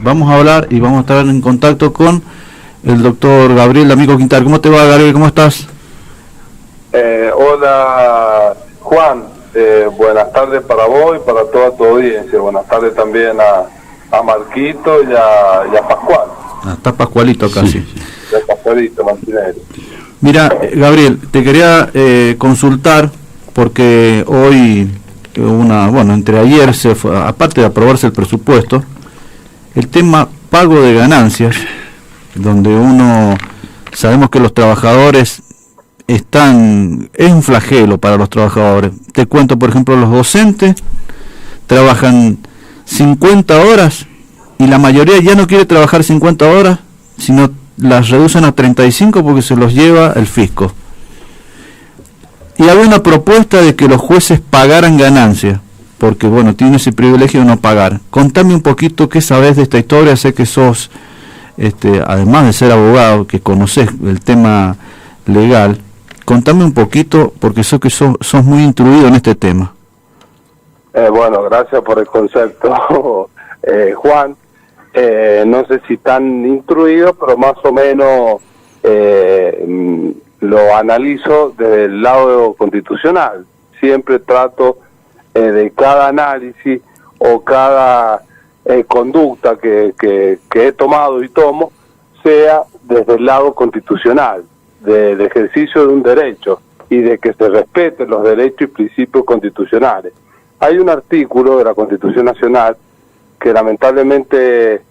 vamos a hablar y vamos a estar en contacto con el doctor Gabriel D'Amico Quintar. ¿Cómo te va, Gabriel? ¿Cómo estás? Hola, Juan. Buenas tardes para vos y para toda tu audiencia. Buenas tardes también a Marquito y a Pascual. Está Pascualito casi. Sí. A Pascualito Martinelli. Mira, Gabriel, te quería consultar porque hoy, entre ayer se fue, aparte de aprobarse el presupuesto, el tema pago de ganancias, donde sabemos que los trabajadores es un flagelo para los trabajadores. Te cuento, por ejemplo, los docentes trabajan 50 horas y la mayoría ya no quiere trabajar 50 horas, sino las reducen a 35 porque se los lleva el fisco. Y había una propuesta de que los jueces pagaran ganancias, porque tiene ese privilegio de no pagar. Contame un poquito qué sabés de esta historia. Sé que sos, además de ser abogado, que conocés el tema legal. Contame un poquito, porque sé que sos muy instruido en este tema. Gracias por el concepto, Juan. No sé si tan instruido, pero más o menos lo analizo desde el lado constitucional. Siempre trato de cada análisis o cada conducta que he tomado y tomo, sea desde el lado constitucional, del ejercicio de un derecho y de que se respeten los derechos y principios constitucionales. Hay un artículo de la Constitución Nacional que lamentablemente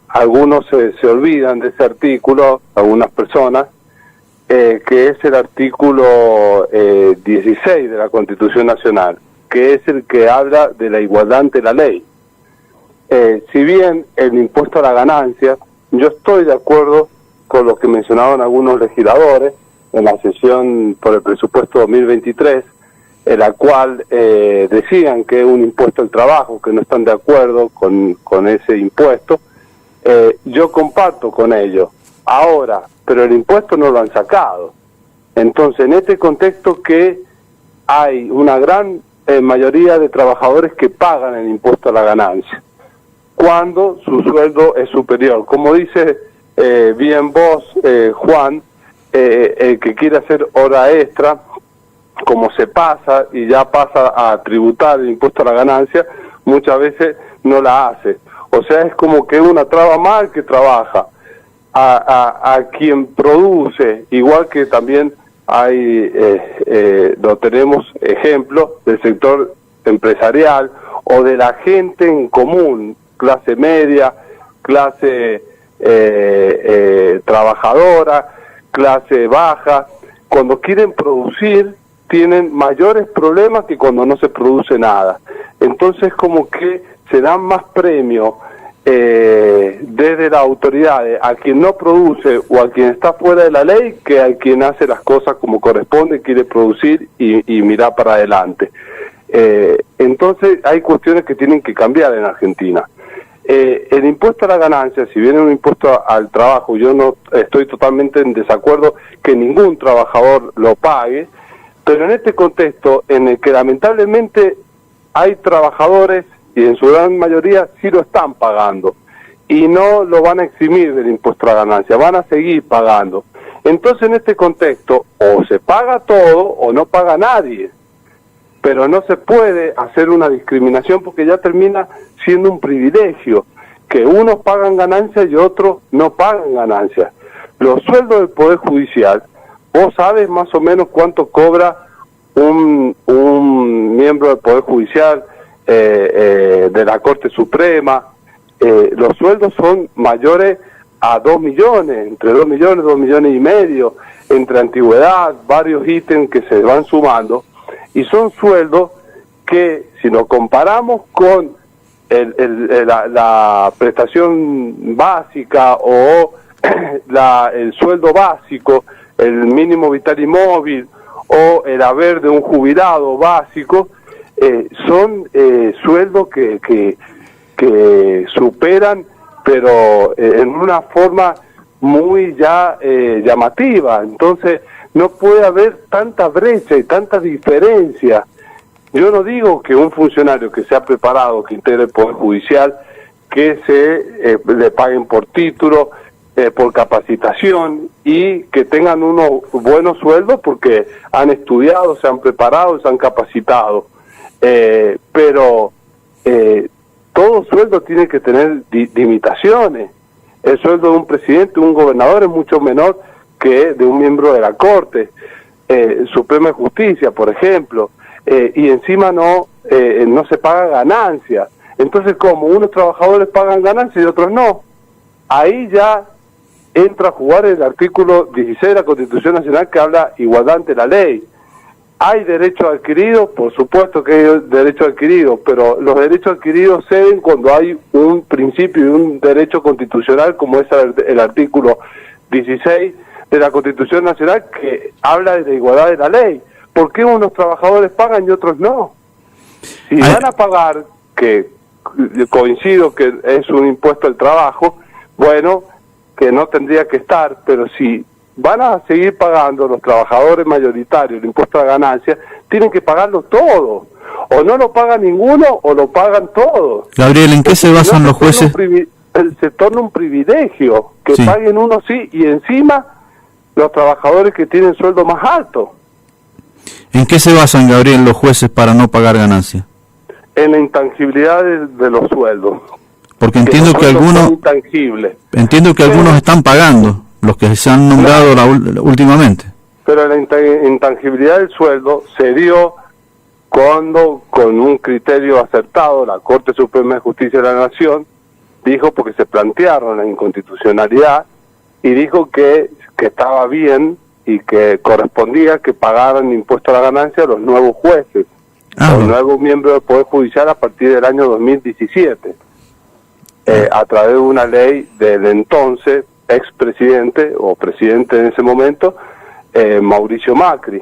algunos se olvidan de ese artículo, algunas personas, que es el artículo 16 de la Constitución Nacional, que es el que habla de la igualdad ante la ley. Si bien el impuesto a la ganancia, yo estoy de acuerdo con lo que mencionaban algunos legisladores en la sesión por el presupuesto 2023, en la cual decían que es un impuesto al trabajo, que no están de acuerdo con ese impuesto. Yo comparto con ellos. Ahora, pero el impuesto no lo han sacado. Entonces, en este contexto que hay una gran mayoría de trabajadores que pagan el impuesto a la ganancia, cuando su sueldo es superior. Como dice bien vos, Juan, el que quiere hacer hora extra, como se pasa y ya pasa a tributar el impuesto a la ganancia, muchas veces no la hace. O sea, es como que una traba más que trabaja. A quien produce, igual que también no tenemos ejemplos del sector empresarial o de la gente en común, clase media, clase trabajadora, clase baja. Cuando quieren producir tienen mayores problemas que cuando no se produce nada. Entonces como que se dan más premios desde las autoridades a quien no produce o a quien está fuera de la ley que a quien hace las cosas como corresponde, quiere producir y mirar para adelante. Entonces hay cuestiones que tienen que cambiar en Argentina. El impuesto a la ganancia, si bien es un impuesto al trabajo, yo no estoy totalmente en desacuerdo que ningún trabajador lo pague, pero en este contexto en el que lamentablemente hay trabajadores y en su gran mayoría sí lo están pagando y no lo van a eximir del impuesto a la ganancia, van a seguir pagando. Entonces en este contexto o se paga todo o no paga nadie, pero no se puede hacer una discriminación porque ya termina siendo un privilegio, que unos pagan ganancias y otros no pagan ganancias. Los sueldos del Poder Judicial, vos sabes más o menos cuánto cobra un miembro del Poder Judicial, de la Corte Suprema. Los sueldos son mayores a 2 millones, entre 2 millones, 2 millones y medio, entre antigüedad, varios ítems que se van sumando, y son sueldos que, si nos comparamos con la prestación básica o el sueldo básico, el mínimo vital y móvil o el haber de un jubilado básico, son sueldos que superan, pero en una forma muy ya llamativa. Entonces no puede haber tanta brecha y tanta diferencia Yo no digo que un funcionario que sea preparado, que integre el Poder Judicial, que le paguen por título, por capacitación y que tengan unos buenos sueldos porque han estudiado, se han preparado, se han capacitado. Pero todo sueldo tiene que tener limitaciones. El sueldo de un presidente, un gobernador es mucho menor que de un miembro de la Corte Suprema de Justicia, por ejemplo, y encima no se paga ganancia. Entonces, ¿cómo? Unos trabajadores pagan ganancias y otros no. Ahí ya entra a jugar el artículo 16 de la Constitución Nacional que habla igualdad ante la ley. ¿Hay derecho adquirido? Por supuesto que hay derecho adquirido, pero los derechos adquiridos ceden cuando hay un principio y un derecho constitucional como es el artículo 16 de la Constitución Nacional que habla de la igualdad de la ley. ¿Por qué unos trabajadores pagan y otros no? Si van a pagar, que coincido que es un impuesto al trabajo, bueno, que no tendría que estar, pero si van a seguir pagando los trabajadores mayoritarios el impuesto a la ganancia, tienen que pagarlo todo. O no lo paga ninguno o lo pagan todos. Gabriel, ¿en qué se basan los jueces? Se torna un privilegio que paguen unos sí y encima los trabajadores que tienen sueldo más alto. ¿En qué se basan, Gabriel, los jueces para no pagar ganancias? En la intangibilidad de los sueldos. Porque entiendo que algunos están pagando, los que se han nombrado últimamente. Pero la intangibilidad del sueldo se dio cuando, con un criterio acertado, la Corte Suprema de Justicia de la Nación dijo, porque se plantearon la inconstitucionalidad, y dijo que estaba bien y que correspondía que pagaran impuesto a la ganancia a los nuevos jueces, los nuevos miembros del Poder Judicial a partir del año 2017. A través de una ley del entonces expresidente o presidente en ese momento, Mauricio Macri.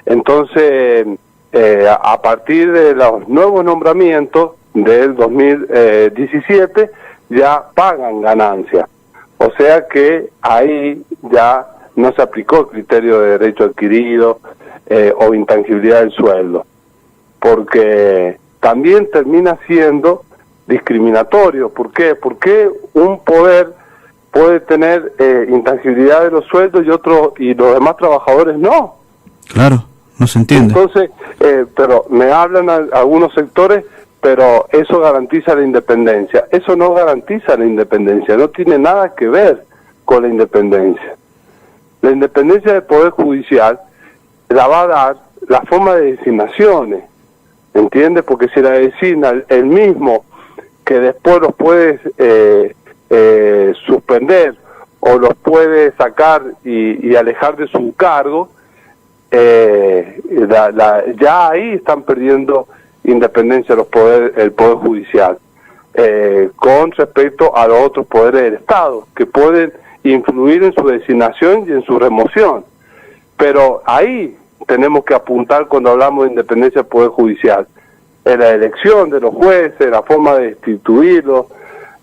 Entonces, a partir de los nuevos nombramientos del 2017, ya pagan ganancias. O sea que ahí ya no se aplicó el criterio de derecho adquirido o intangibilidad del sueldo, porque también termina siendo discriminatorio. ¿Por qué? Porque un poder puede tener intangibilidad de los sueldos y los demás trabajadores no. Claro, no se entiende. Entonces, pero me hablan algunos sectores, pero eso garantiza la independencia. Eso no garantiza la independencia, no tiene nada que ver con la independencia. La independencia del Poder Judicial la va a dar la forma de designaciones, ¿entiendes? Porque si la designa el mismo que después los puede suspender o los puede sacar y alejar de su cargo, ya ahí están perdiendo independencia el Poder Judicial con respecto a los otros poderes del Estado, que pueden influir en su designación y en su remoción. Pero ahí tenemos que apuntar cuando hablamos de independencia del Poder Judicial, en la elección de los jueces, la forma de destituirlos,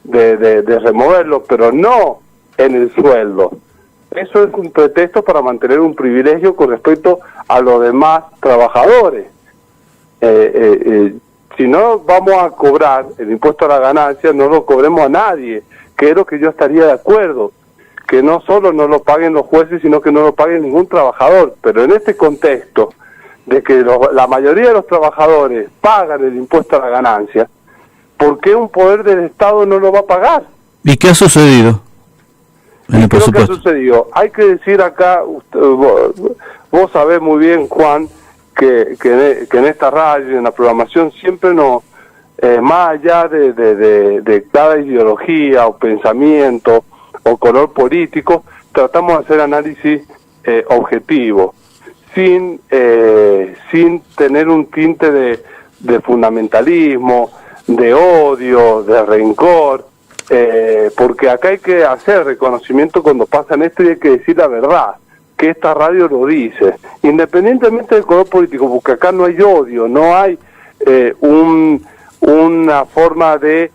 de removerlos, pero no en el sueldo. Eso es un pretexto para mantener un privilegio con respecto a los demás trabajadores. Si no vamos a cobrar el impuesto a la ganancia, no lo cobremos a nadie, que es lo que yo estaría de acuerdo, que no solo no lo paguen los jueces, sino que no lo pague ningún trabajador. Pero en este contexto de que la mayoría de los trabajadores pagan el impuesto a la ganancia, ¿por qué un poder del Estado no lo va a pagar? ¿Y qué ha sucedido en el presupuesto? ¿Qué ha sucedido? Hay que decir acá, vos sabés muy bien, Juan, que en esta radio, en la programación, siempre más allá de cada ideología o pensamiento o color político, tratamos de hacer análisis objetivo, sin tener un tinte de fundamentalismo, de odio, de rencor, porque acá hay que hacer reconocimiento cuando pasan esto y hay que decir la verdad, que esta radio lo dice, independientemente del color político, porque acá no hay odio, no hay una forma de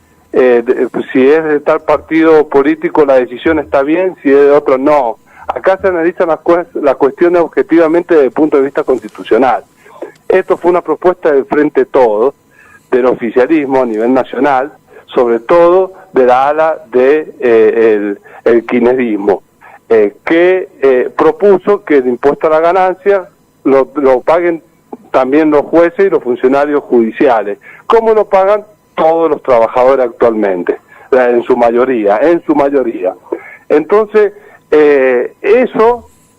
si es de tal partido político la decisión está bien, si es de otro no. Acá se analizan las cuestiones objetivamente desde el punto de vista constitucional. Esto fue una propuesta del Frente Todo, del oficialismo a nivel nacional, sobre todo de la ala de el kirchnerismo, que propuso que el impuesto a la ganancia lo paguen también los jueces y los funcionarios judiciales, como lo pagan todos los trabajadores actualmente, en su mayoría. Entonces,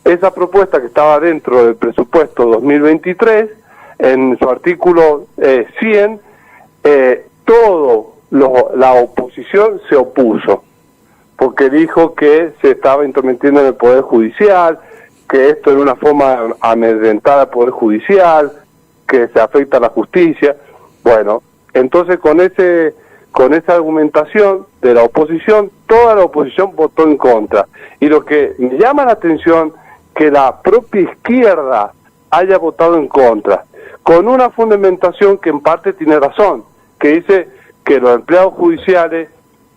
esa propuesta que estaba dentro del presupuesto 2023, en su artículo 100, la oposición se opuso, porque dijo que se estaba intrometiendo en el Poder Judicial, que esto era una forma amedrentada al Poder Judicial, que se afecta a la justicia. Bueno, entonces con esa argumentación de la oposición, toda la oposición votó en contra. Y lo que me llama la atención, que la propia izquierda haya votado en contra, con una fundamentación que en parte tiene razón, que dice que los empleados judiciales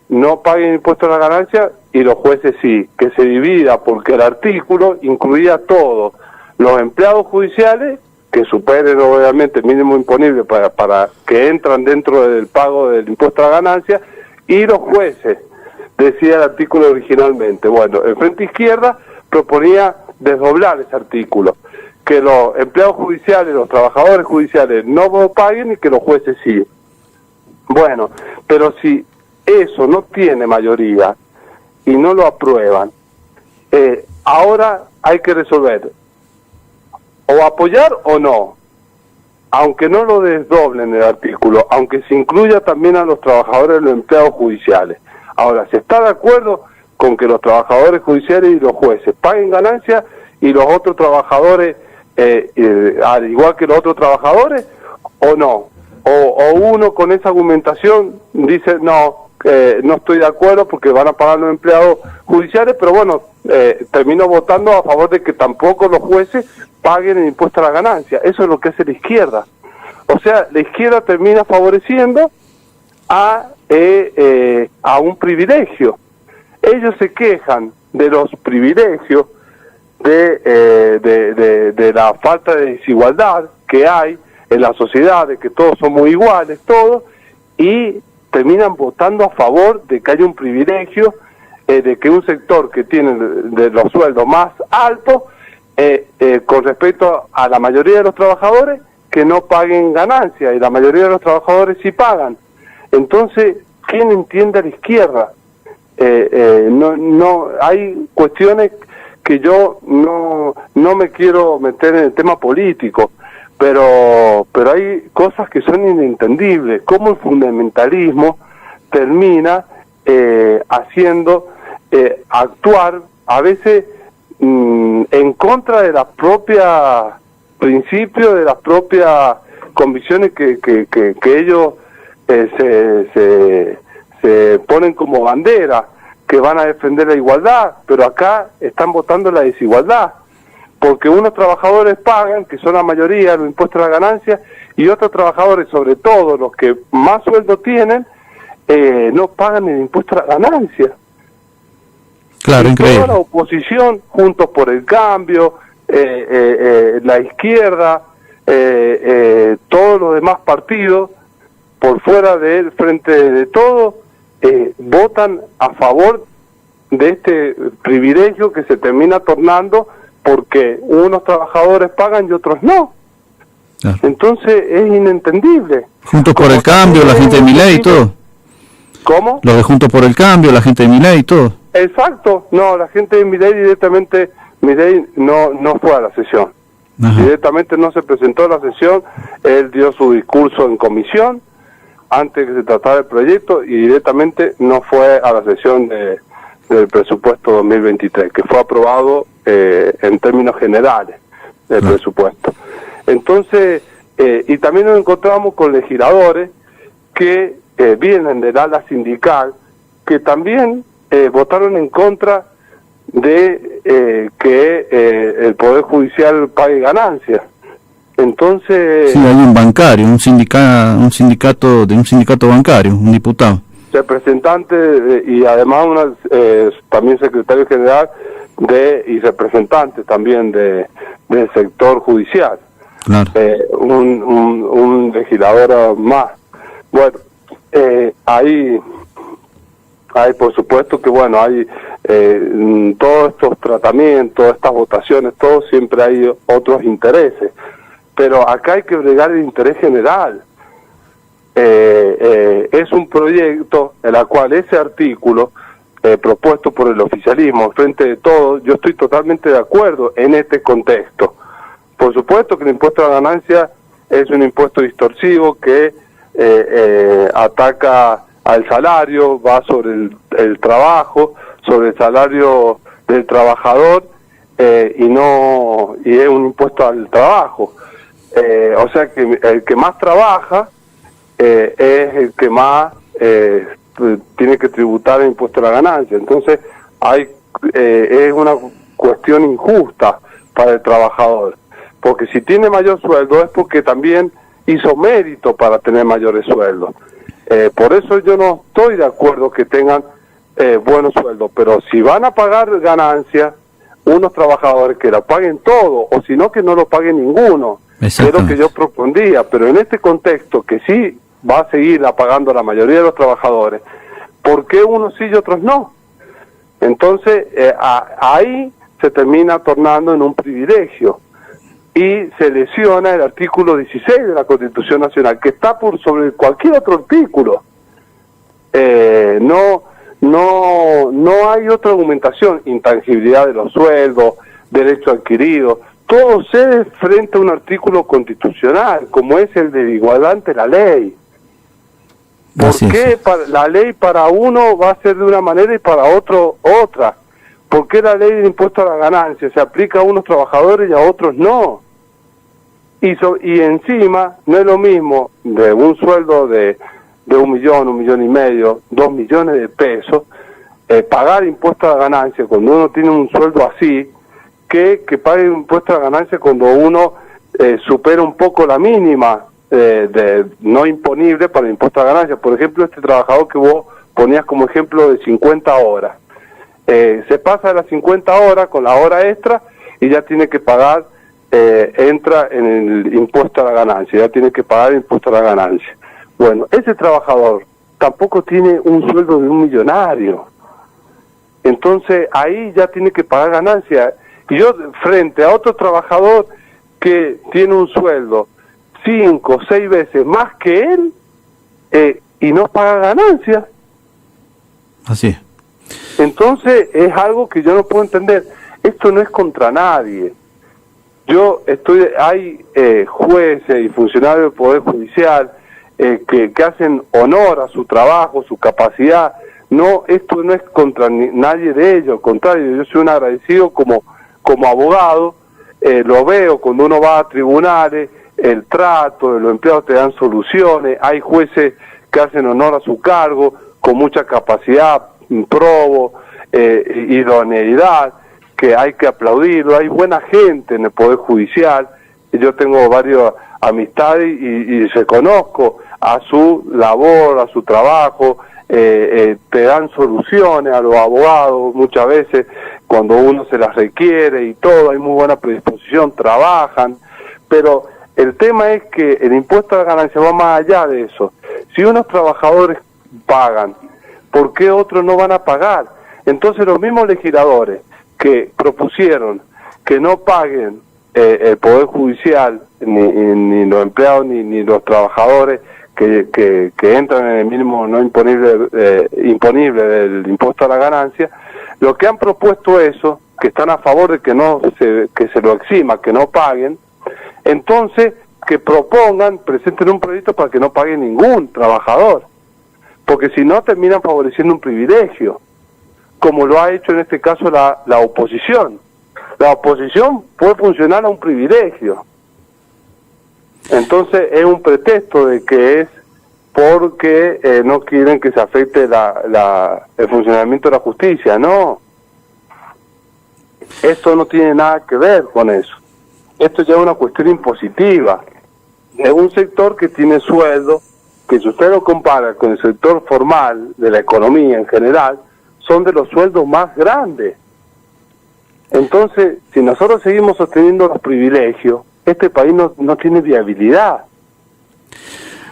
no paguen impuestos a la ganancia y los jueces sí, que se divida, porque el artículo incluía todo, los empleados judiciales que superen obviamente el mínimo imponible para que entran dentro del pago del impuesto a la ganancia, y los jueces, decía el artículo originalmente. Bueno, el Frente Izquierda proponía desdoblar ese artículo, que los empleados judiciales, los trabajadores judiciales no paguen y que los jueces sí. Bueno, pero si eso no tiene mayoría y no lo aprueban, ahora hay que resolver o apoyar o no, aunque no lo desdoblen el artículo, aunque se incluya también a los trabajadores y los empleados judiciales. Ahora, se está de acuerdo con que los trabajadores judiciales y los jueces paguen ganancias y los otros trabajadores, al igual que los otros trabajadores, o no. O uno con esa argumentación dice, no, no estoy de acuerdo porque van a pagar los empleados judiciales, pero bueno, termino votando a favor de que tampoco los jueces paguen el impuesto a la ganancia. Eso es lo que hace la izquierda. O sea, la izquierda termina favoreciendo a un privilegio. Ellos se quejan de los privilegios, de la falta de desigualdad que hay en la sociedad, de que todos somos iguales, todos, y terminan votando a favor de que haya un privilegio, de que un sector que tiene de los sueldos más altos, con respecto a la mayoría de los trabajadores, que no paguen ganancias, y la mayoría de los trabajadores sí pagan. Entonces, ¿quién entiende a la izquierda? No hay cuestiones que yo no me quiero meter en el tema político, pero hay cosas que son inentendibles, cómo el fundamentalismo termina haciendo actuar a veces en contra de las propias principios, de las propias convicciones que ellos se ponen como bandera, que van a defender la igualdad, pero acá están votando la desigualdad, porque unos trabajadores pagan, que son la mayoría, los impuestos a la ganancia, y otros trabajadores, sobre todo los que más sueldo tienen, no pagan el impuesto a la ganancia. Claro, y increíble. Toda la oposición, Juntos por el Cambio, la izquierda, todos los demás partidos, por fuera del Frente de Todo, votan a favor de este privilegio que se termina tornando porque unos trabajadores pagan y otros no. Claro. Entonces es inentendible. Juntos por el Cambio, la gente de Milei y todo. ¿Cómo? Los de Juntos por el Cambio, la gente de Milei y todo. Exacto. No, la gente de Milei directamente, Milei no fue a la sesión. Ajá. Directamente no se presentó a la sesión, él dio su discurso en comisión antes que se tratara el proyecto y directamente no fue a la sesión del presupuesto 2023, que fue aprobado en términos generales del presupuesto. Entonces, y también nos encontramos con legisladores que vienen del ala sindical, que también votaron en contra de que el Poder Judicial pague ganancias. Entonces, sí, hay un bancario, un sindicato bancario, un diputado, representante y además también secretario general y representante también del sector judicial. Claro. Un legislador más. Bueno, ahí por supuesto que bueno, hay todos estos tratamientos, estas votaciones, todo siempre hay otros intereses, pero acá hay que bregar el interés general. Es un proyecto en el cual ese artículo propuesto por el oficialismo, frente de todos, yo estoy totalmente de acuerdo en este contexto. Por supuesto que el impuesto a la ganancia es un impuesto distorsivo que ataca al salario, va sobre el trabajo, sobre el salario del trabajador, y es un impuesto al trabajo. O sea que el que más trabaja es el que más tiene que tributar el impuesto a la ganancia. Entonces es una cuestión injusta para el trabajador, porque si tiene mayor sueldo es porque también hizo mérito para tener mayores sueldos. Por eso yo no estoy de acuerdo que tengan buenos sueldos, pero si van a pagar ganancias, unos trabajadores que la paguen todo, o si no que no lo paguen ninguno, es lo que yo propondría. Pero en este contexto que sí va a seguir pagando la mayoría de los trabajadores, ¿por qué unos sí y otros no? Entonces ahí se termina tornando en un privilegio y se lesiona el artículo 16 de la Constitución Nacional, que está por sobre cualquier otro artículo. No hay otra argumentación. Intangibilidad de los sueldos, derecho adquirido, todo cede frente a un artículo constitucional, como es el de igualdad ante la ley. ¿Por qué la ley para uno va a ser de una manera y para otro otra? ¿Por qué la ley del impuesto a la ganancia se aplica a unos trabajadores y a otros no? Y encima no es lo mismo de un sueldo de 1 millón, 1,5 millones, 2 millones de pesos, pagar impuesto a la ganancia cuando uno tiene un sueldo así, que pague impuesto a la ganancia cuando uno supera un poco la mínima de no imponible para el impuesto a la ganancia. Por ejemplo, este trabajador que vos ponías como ejemplo de 50 horas, se pasa de las 50 horas con la hora extra y ya tiene que pagar, entra en el impuesto a la ganancia, ya tiene que pagar el impuesto a la ganancia. Bueno, ese trabajador tampoco tiene un sueldo de un millonario, entonces ahí ya tiene que pagar ganancia. Y yo, frente a otro trabajador que tiene un sueldo 5 o 6 veces más que él, y no paga ganancia. Así es. Entonces es algo que yo no puedo entender. Esto no es contra nadie. Hay jueces y funcionarios del Poder Judicial que hacen honor a su trabajo, su capacidad. No, esto no es contra nadie de ellos, al contrario, yo soy un agradecido como abogado, lo veo cuando uno va a tribunales, el trato de los empleados te dan soluciones, hay jueces que hacen honor a su cargo, con mucha capacidad, probo, idoneidad, que hay que aplaudirlo. Hay buena gente en el Poder Judicial, yo tengo varias amistades y reconozco a su labor, a su trabajo, te dan soluciones a los abogados muchas veces cuando uno se las requiere y todo, hay muy buena predisposición, trabajan, pero el tema es que el impuesto a la ganancia va más allá de eso. Si unos trabajadores pagan, ¿por qué otros no van a pagar? Entonces los mismos legisladores que propusieron que no paguen el Poder Judicial, ni los empleados, ni los trabajadores que entran en el mínimo no imponible del impuesto a la ganancia, lo que han propuesto eso, que están a favor de que se lo exima, que no paguen, entonces que presenten un proyecto para que no pague ningún trabajador, porque si no terminan favoreciendo un privilegio, como lo ha hecho en este caso la oposición. La oposición puede funcionar a un privilegio. Entonces es un pretexto de que es porque no quieren que se afecte el funcionamiento de la justicia. No, esto no tiene nada que ver con eso. Esto ya es una cuestión impositiva de un sector que tiene sueldo, que si usted lo compara con el sector formal de la economía en general, son de los sueldos más grandes. Entonces, si nosotros seguimos sosteniendo los privilegios, este país no tiene viabilidad.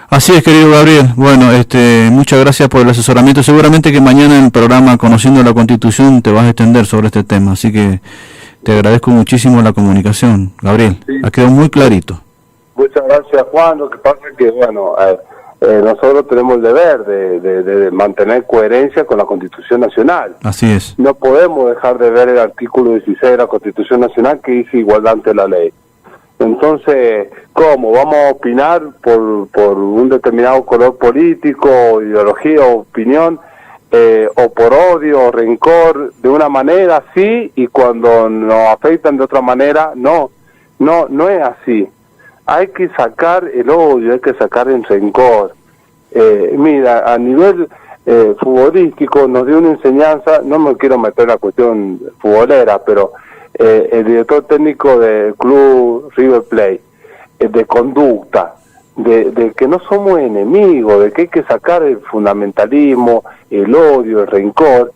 Así es, querido Gabriel. Bueno, muchas gracias por el asesoramiento. Seguramente que mañana en el programa Conociendo la Constitución te vas a extender sobre este tema, así que te agradezco muchísimo la comunicación, Gabriel. Sí. Ha quedado muy clarito. Muchas gracias, Juan. Lo que pasa es que, bueno, nosotros tenemos el deber de mantener coherencia con la Constitución Nacional. Así es. No podemos dejar de ver el artículo 16 de la Constitución Nacional que dice igualdad ante la ley. Entonces, ¿cómo? ¿Vamos a opinar por un determinado color político, ideología o opinión, o por odio o rencor de una manera sí, y cuando nos afectan de otra manera no es así? Hay que sacar el odio, hay que sacar el rencor. Mira, a nivel futbolístico nos dio una enseñanza, no me quiero meter en la cuestión futbolera, pero el director técnico del club River Plate, de conducta, de que no somos enemigos, de que hay que sacar el fundamentalismo, el odio, el rencor,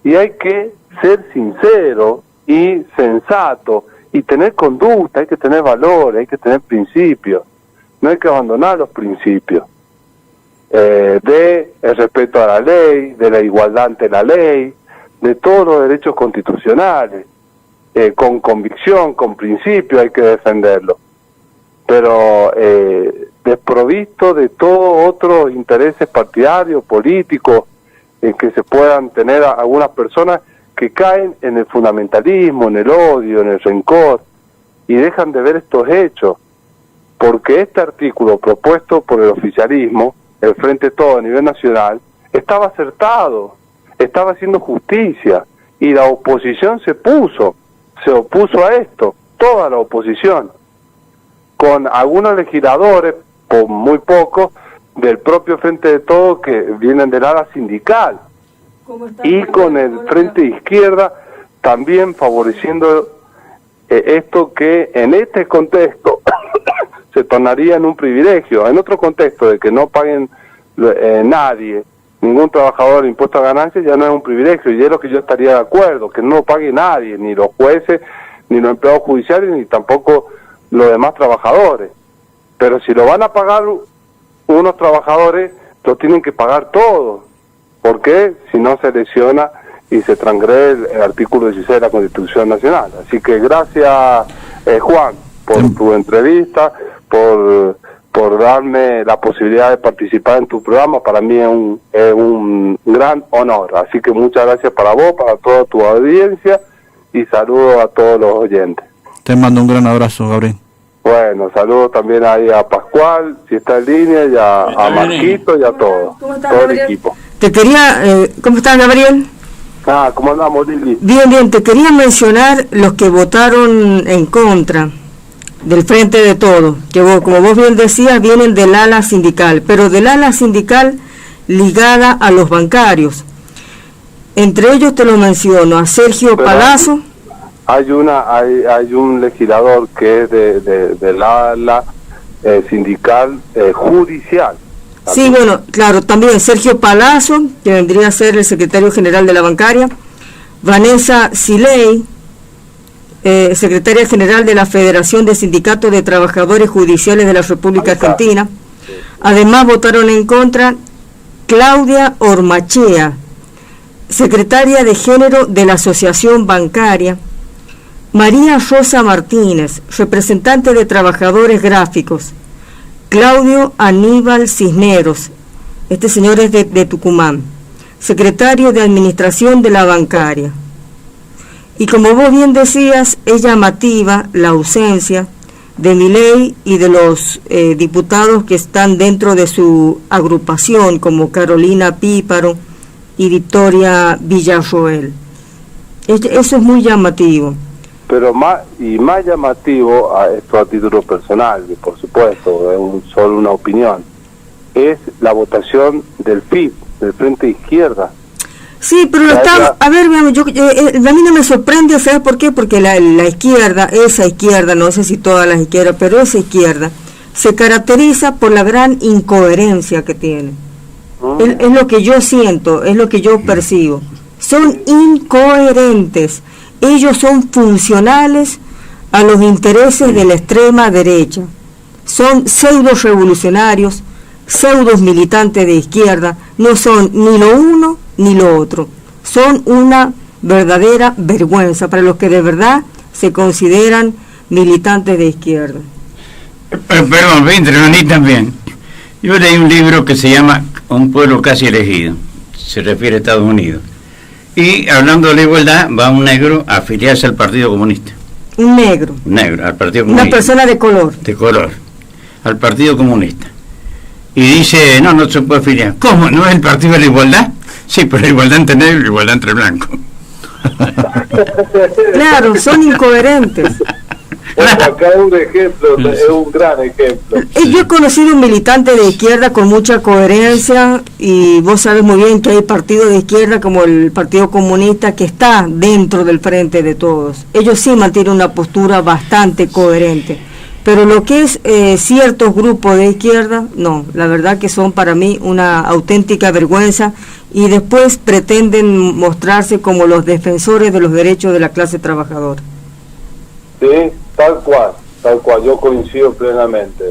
y hay que ser sincero y sensato, y tener conducta, hay que tener valores, hay que tener principios, no hay que abandonar los principios, de el respeto a la ley, de la igualdad ante la ley, de todos los derechos constitucionales. Con convicción, con principio hay que defenderlo, pero desprovisto de todos otros intereses partidarios, políticos, que se puedan tener a algunas personas que caen en el fundamentalismo, en el odio, en el rencor, y dejan de ver estos hechos, porque este artículo propuesto por el oficialismo, el Frente Todo a nivel nacional, estaba acertado, estaba haciendo justicia, y la oposición se opuso a esto, toda la oposición, con algunos legisladores, por muy pocos, del propio Frente de Todos que vienen del ala sindical, y con el Frente Izquierda también favoreciendo esto que en este contexto se tornaría en un privilegio, en otro contexto de que no paguen nadie, ningún trabajador impuesto a ganancias, ya no es un privilegio, y es lo que yo estaría de acuerdo, que no pague nadie, ni los jueces, ni los empleados judiciales, ni tampoco los demás trabajadores. Pero si lo van a pagar unos trabajadores, lo tienen que pagar todos. ¿Por qué? Si no se lesiona y se transgrede el artículo 16 de la Constitución Nacional. Así que gracias, Juan, por tu entrevista, por darme la posibilidad de participar en tu programa. Para mí es un gran honor. Así que muchas gracias para vos, para toda tu audiencia, y saludos a todos los oyentes. Te mando un gran abrazo, Gabriel. Bueno, saludos también ahí a Pascual, si está en línea, y a Marquito y a todos, todo el equipo. Te quería, ¿cómo estás, Gabriel? ¿Cómo andamos, Lili? Bien, te quería mencionar los que votaron en contra del Frente de Todos, que como vos bien decías, vienen del ala sindical, pero del ala sindical ligada a los bancarios. Entre ellos te lo menciono, a Sergio Palazzo. Hay un legislador que es del ala sindical judicial. Sí, bueno, claro, también Sergio Palazzo, que vendría a ser el secretario general de la bancaria, Vanessa Siley, secretaria general de la Federación de Sindicatos de Trabajadores Judiciales de la República Argentina. Además votaron en contra Claudia Ormachea, secretaria de Género de la Asociación Bancaria, María Rosa Martínez, representante de Trabajadores Gráficos, Claudio Aníbal Cisneros, este señor es de Tucumán, secretario de Administración de la Bancaria. Y como vos bien decías, es llamativa la ausencia de Milei y de los diputados que están dentro de su agrupación, como Carolina Píparo y Victoria Villarroel. Eso es muy llamativo. Pero más llamativo, esto a título personal, que por supuesto es solo una opinión, es la votación del FIP, del Frente Izquierda. Sí, pero a ver, a mí no me sorprende, ¿sabes por qué? Porque la izquierda, esa izquierda, no sé si todas las izquierdas, pero esa izquierda se caracteriza por la gran incoherencia que tiene. Es lo que yo siento, es lo que yo percibo. Son incoherentes. Ellos son funcionales a los intereses de la extrema derecha. Son pseudo revolucionarios, pseudos militantes de izquierda, no son ni lo uno ni lo otro. Son una verdadera vergüenza para los que de verdad se consideran militantes de izquierda. Perdón, voy a intervenir también. Yo leí un libro que se llama Un pueblo casi elegido, se refiere a Estados Unidos. Y hablando de la igualdad, va un negro a afiliarse al Partido Comunista. Un negro. Negro, al Partido Comunista. Una persona de color. De color. Al Partido Comunista. Y dice, no se puede afiliar. ¿Cómo? ¿No es el Partido de la Igualdad? Sí, pero la igualdad entre negro y la igualdad entre blanco. Claro, son incoherentes. Bueno, acá es un ejemplo, es un gran ejemplo. Yo he conocido un militante de izquierda con mucha coherencia, y vos sabes muy bien que hay partidos de izquierda como el Partido Comunista que está dentro del frente de todos. Ellos sí mantienen una postura bastante coherente, pero lo que es ciertos grupos de izquierda, no, la verdad que son para mí una auténtica vergüenza, y después pretenden mostrarse como los defensores de los derechos de la clase trabajadora. Sí, tal cual, yo coincido plenamente.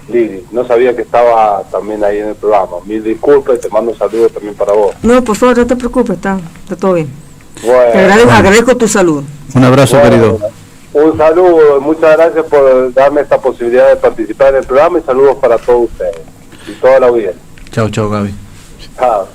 Lili, no sabía que estaba también ahí en el programa. Mil disculpas, te mando saludos también para vos. No, por favor, no te preocupes, está todo bien. Bueno, te agradezco tu salud. Un abrazo, querido. Un saludo, muchas gracias por darme esta posibilidad de participar en el programa, y saludos para todos ustedes y toda la audiencia. Chao, Gaby. Chao.